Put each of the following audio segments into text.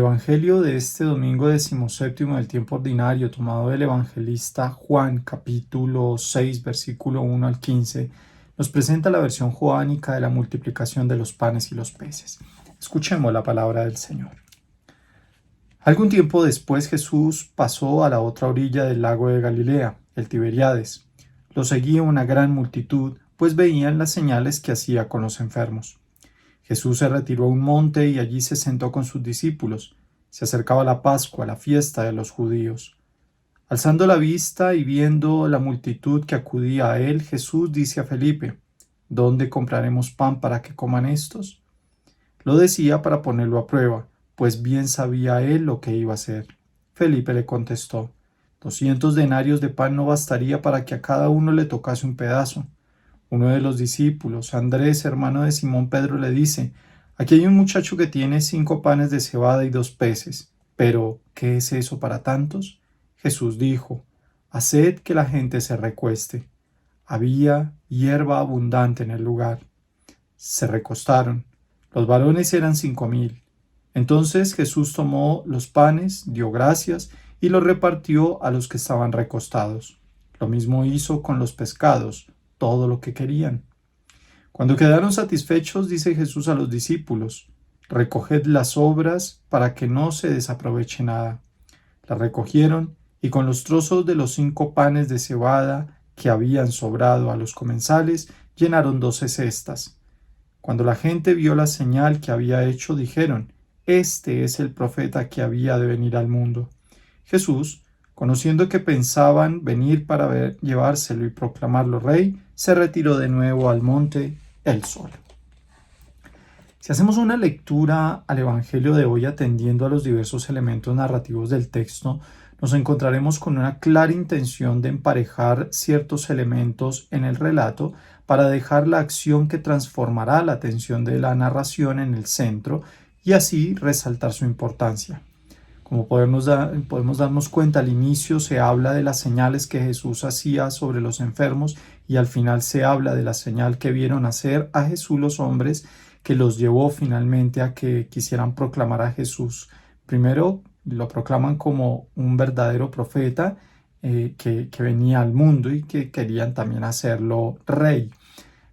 Evangelio de este domingo 17º del tiempo ordinario, tomado del evangelista Juan, capítulo 6, versículo 1 al 15, nos presenta la versión joánica de la multiplicación de los panes y los peces. Escuchemos la palabra del Señor. Algún tiempo después Jesús pasó a la otra orilla del lago de Galilea, el Tiberíades. Lo seguía una gran multitud, pues veían las señales que hacía con los enfermos. Jesús se retiró a un monte y allí se sentó con sus discípulos. Se acercaba la Pascua, la fiesta de los judíos. Alzando la vista y viendo la multitud que acudía a él, Jesús dice a Felipe: ¿Dónde compraremos pan para que coman estos? Lo decía para ponerlo a prueba, pues bien sabía él lo que iba a hacer. Felipe le contestó: 200 denarios de pan no bastaría para que a cada uno le tocase un pedazo. Uno de los discípulos, Andrés, hermano de Simón Pedro, le dice: Aquí hay un muchacho que tiene 5 panes de cebada y 2 peces. Pero, ¿qué es eso para tantos? Jesús dijo: Haced que la gente se recueste. Había hierba abundante en el lugar. Se recostaron. Los varones eran 5000. Entonces Jesús tomó los panes, dio gracias y los repartió a los que estaban recostados. Lo mismo hizo con los pescados, todo lo que querían. Cuando quedaron satisfechos, dice Jesús a los discípulos: Recoged las sobras para que no se desaproveche nada. Las recogieron y con los trozos de los 5 panes de cebada que habían sobrado a los comensales, llenaron 12 cestas. Cuando la gente vio la señal que había hecho, dijeron: Este es el profeta que había de venir al mundo. Jesús, conociendo que pensaban venir para llevárselo y proclamarlo rey, se retiró de nuevo al monte él solo. Si hacemos una lectura al Evangelio de hoy atendiendo a los diversos elementos narrativos del texto, nos encontraremos con una clara intención de emparejar ciertos elementos en el relato para dejar la acción que transformará la atención de la narración en el centro y así resaltar su importancia. Como podemos darnos cuenta, al inicio se habla de las señales que Jesús hacía sobre los enfermos y al final se habla de la señal que vieron hacer a Jesús los hombres, que los llevó finalmente a que quisieran proclamar a Jesús. Primero lo proclaman como un verdadero profeta que venía al mundo y que querían también hacerlo rey.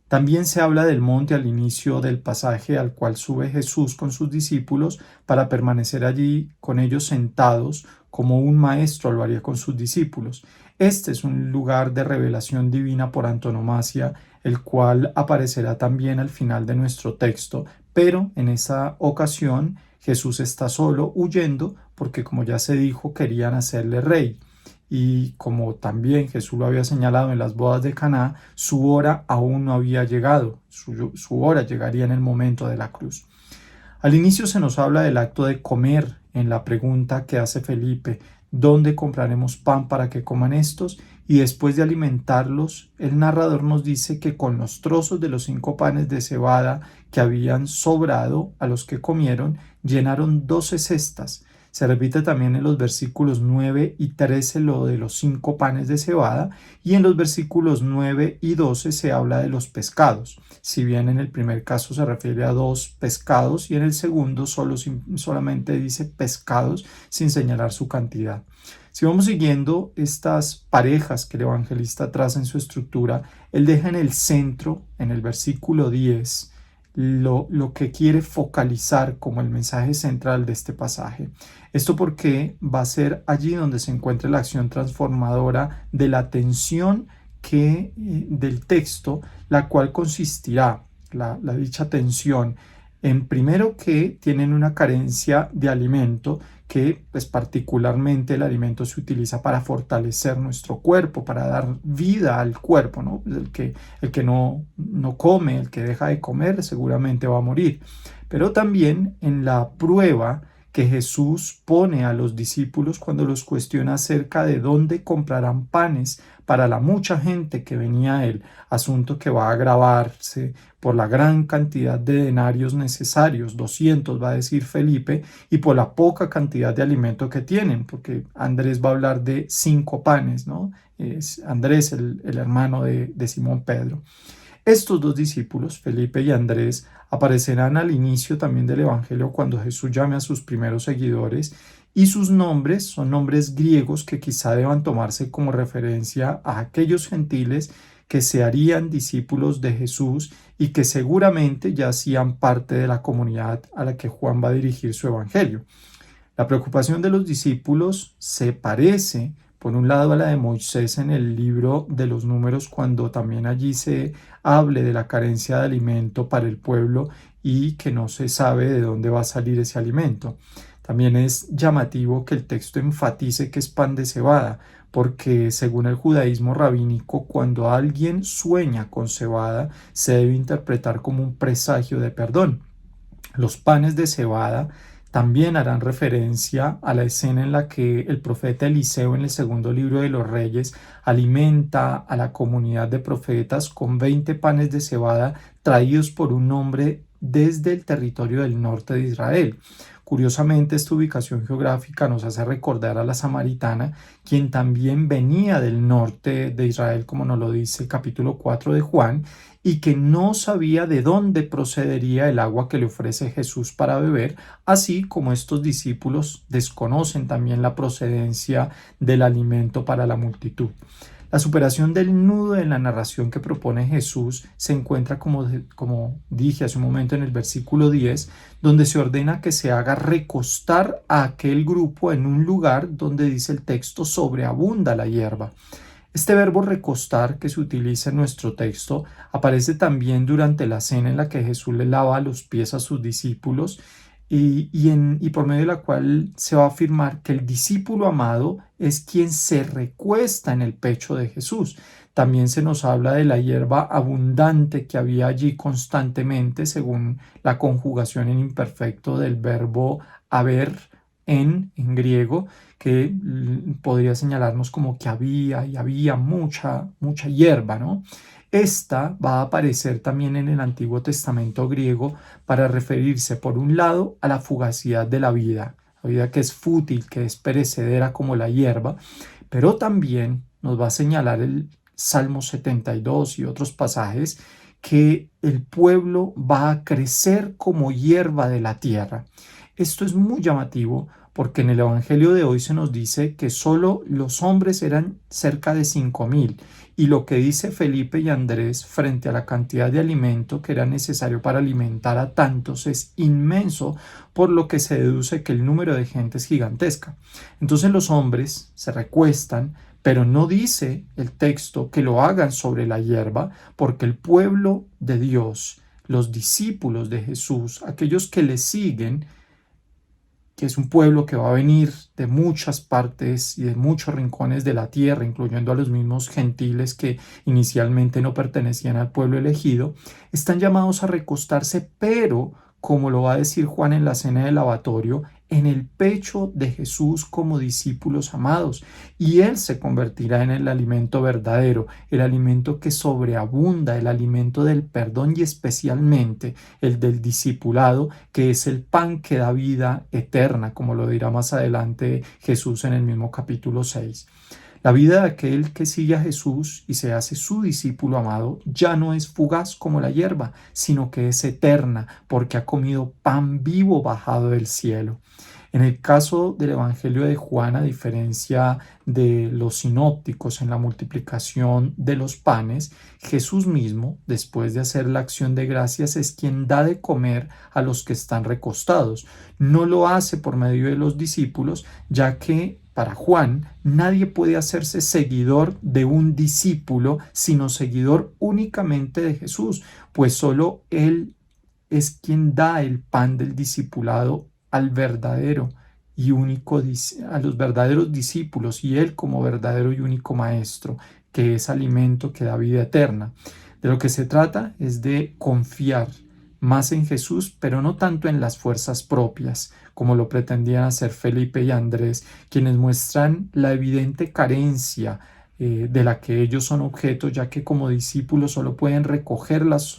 También se habla del monte al inicio del pasaje al cual sube Jesús con sus discípulos para permanecer allí con ellos sentados como un maestro lo haría con sus discípulos. Este es un lugar de revelación divina por antonomasia, el cual aparecerá también al final de nuestro texto, pero en esa ocasión Jesús está solo, huyendo, porque como ya se dijo, querían hacerle rey. Y como también Jesús lo había señalado en las bodas de Caná, su hora aún no había llegado, su hora llegaría en el momento de la cruz. Al inicio se nos habla del acto de comer en la pregunta que hace Felipe: ¿dónde compraremos pan para que coman estos? Y después de alimentarlos, el narrador nos dice que con los trozos de los 5 panes de cebada que habían sobrado a los que comieron, llenaron 12 cestas. Se repite también en los versículos 9 y 13 lo de los 5 panes de cebada, y en los versículos 9 y 12 se habla de los pescados. Si bien en el primer caso se refiere a 2 pescados y en el segundo solamente dice pescados sin señalar su cantidad. Si vamos siguiendo estas parejas que el evangelista traza en su estructura, él deja en el centro, en el versículo 10, lo que quiere focalizar como el mensaje central de este pasaje. Esto porque va a ser allí donde se encuentre la acción transformadora de la atención del texto, la cual consistirá, la dicha atención, en primero que tienen una carencia de alimento, que pues particularmente el alimento se utiliza para fortalecer nuestro cuerpo, para dar vida al cuerpo, ¿no? El que no come, el que deja de comer, seguramente va a morir. Pero también en la prueba que Jesús pone a los discípulos cuando los cuestiona acerca de dónde comprarán panes para la mucha gente que venía a él, asunto que va a agravarse por la gran cantidad de denarios necesarios, 200 va a decir Felipe, y por la poca cantidad de alimento que tienen, porque Andrés va a hablar de 5 panes, ¿no? Es Andrés el hermano de Simón Pedro. Estos dos discípulos, Felipe y Andrés, aparecerán al inicio también del Evangelio cuando Jesús llame a sus primeros seguidores y sus nombres son nombres griegos que quizá deban tomarse como referencia a aquellos gentiles que se harían discípulos de Jesús y que seguramente ya hacían parte de la comunidad a la que Juan va a dirigir su Evangelio. La preocupación de los discípulos se parece, por un lado, a la de Moisés en el libro de los Números, cuando también allí se hable de la carencia de alimento para el pueblo y que no se sabe de dónde va a salir ese alimento. También es llamativo que el texto enfatice que es pan de cebada, porque según el judaísmo rabínico, cuando alguien sueña con cebada, se debe interpretar como un presagio de perdón. Los panes de cebada también harán referencia a la escena en la que el profeta Eliseo en el segundo libro de los Reyes alimenta a la comunidad de profetas con 20 panes de cebada traídos por un hombre desde el territorio del norte de Israel. Curiosamente, esta ubicación geográfica nos hace recordar a la samaritana, quien también venía del norte de Israel, como nos lo dice el capítulo 4 de Juan, y que no sabía de dónde procedería el agua que le ofrece Jesús para beber, así como estos discípulos desconocen también la procedencia del alimento para la multitud. La superación del nudo de la narración que propone Jesús se encuentra, como dije hace un momento, en el versículo 10, donde se ordena que se haga recostar a aquel grupo en un lugar donde dice el texto sobreabunda la hierba. Este verbo recostar que se utiliza en nuestro texto aparece también durante la cena en la que Jesús le lava los pies a sus discípulos y por medio de la cual se va a afirmar que el discípulo amado es quien se recuesta en el pecho de Jesús. También se nos habla de la hierba abundante que había allí constantemente, según la conjugación en imperfecto del verbo haber en griego, que podría señalarnos como que había mucha hierba, ¿no? Esta va a aparecer también en el Antiguo Testamento griego para referirse, por un lado, a la fugacidad de la vida que es fútil, que es perecedera como la hierba, pero también nos va a señalar el Salmo 72 y otros pasajes que el pueblo va a crecer como hierba de la tierra. Esto es muy llamativo porque en el Evangelio de hoy se nos dice que solo los hombres eran cerca de 5,000 y lo que dice Felipe y Andrés frente a la cantidad de alimento que era necesario para alimentar a tantos es inmenso, por lo que se deduce que el número de gente es gigantesca. Entonces los hombres se recuestan, pero no dice el texto que lo hagan sobre la hierba, porque el pueblo de Dios, los discípulos de Jesús, aquellos que le siguen, que es un pueblo que va a venir de muchas partes y de muchos rincones de la tierra, incluyendo a los mismos gentiles que inicialmente no pertenecían al pueblo elegido, están llamados a recostarse, pero, como lo va a decir Juan en la cena del lavatorio, en el pecho de Jesús como discípulos amados, y Él se convertirá en el alimento verdadero, el alimento que sobreabunda, el alimento del perdón y especialmente el del discipulado, que es el pan que da vida eterna, como lo dirá más adelante Jesús en el mismo capítulo 6. La vida de aquel que sigue a Jesús y se hace su discípulo amado ya no es fugaz como la hierba, sino que es eterna, porque ha comido pan vivo bajado del cielo. En el caso del Evangelio de Juan, a diferencia de los sinópticos en la multiplicación de los panes, Jesús mismo, después de hacer la acción de gracias, es quien da de comer a los que están recostados. No lo hace por medio de los discípulos, ya que para Juan, nadie puede hacerse seguidor de un discípulo, sino seguidor únicamente de Jesús, pues solo Él es quien da el pan del discipulado al verdadero y único, a los verdaderos discípulos, y Él como verdadero y único maestro, que es alimento que da vida eterna. De lo que se trata es de confiar más en Jesús, pero no tanto en las fuerzas propias, como lo pretendían hacer Felipe y Andrés, quienes muestran la evidente carencia de la que ellos son objeto, ya que como discípulos solo pueden recoger las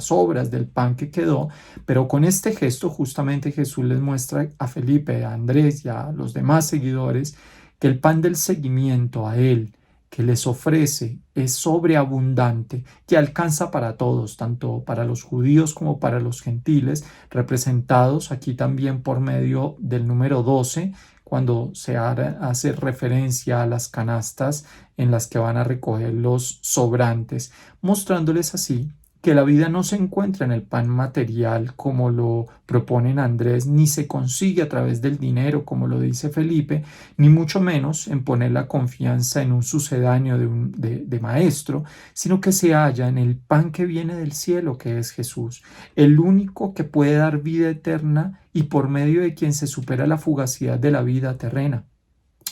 sobras del pan que quedó, pero con este gesto justamente Jesús les muestra a Felipe, a Andrés y a los demás seguidores que el pan del seguimiento a Él, que les ofrece es sobreabundante, que alcanza para todos, tanto para los judíos como para los gentiles, representados aquí también por medio del número 12, cuando se hace referencia a las canastas en las que van a recoger los sobrantes, mostrándoles así que la vida no se encuentra en el pan material como lo proponen Andrés, ni se consigue a través del dinero como lo dice Felipe, ni mucho menos en poner la confianza en un sucedáneo de maestro, sino que se halla en el pan que viene del cielo, que es Jesús, el único que puede dar vida eterna y por medio de quien se supera la fugacidad de la vida terrena.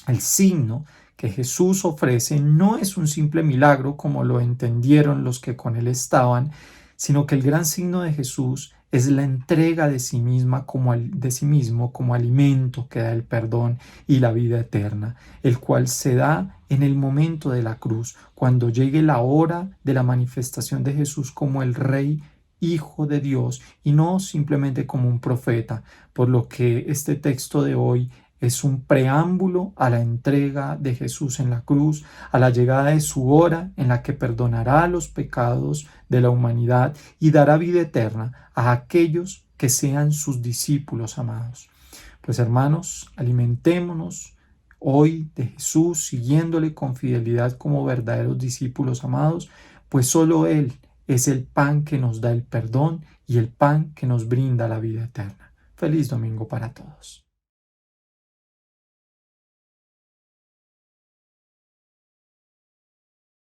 El signo que Jesús ofrece no es un simple milagro como lo entendieron los que con él estaban, sino que el gran signo de Jesús es la entrega de sí mismo como alimento que da el perdón y la vida eterna, el cual se da en el momento de la cruz, cuando llegue la hora de la manifestación de Jesús como el Rey Hijo de Dios y no simplemente como un profeta, por lo que este texto de hoy es un preámbulo a la entrega de Jesús en la cruz, a la llegada de su hora en la que perdonará los pecados de la humanidad y dará vida eterna a aquellos que sean sus discípulos amados. Pues hermanos, alimentémonos hoy de Jesús, siguiéndole con fidelidad como verdaderos discípulos amados, pues solo Él es el pan que nos da el perdón y el pan que nos brinda la vida eterna. Feliz domingo para todos.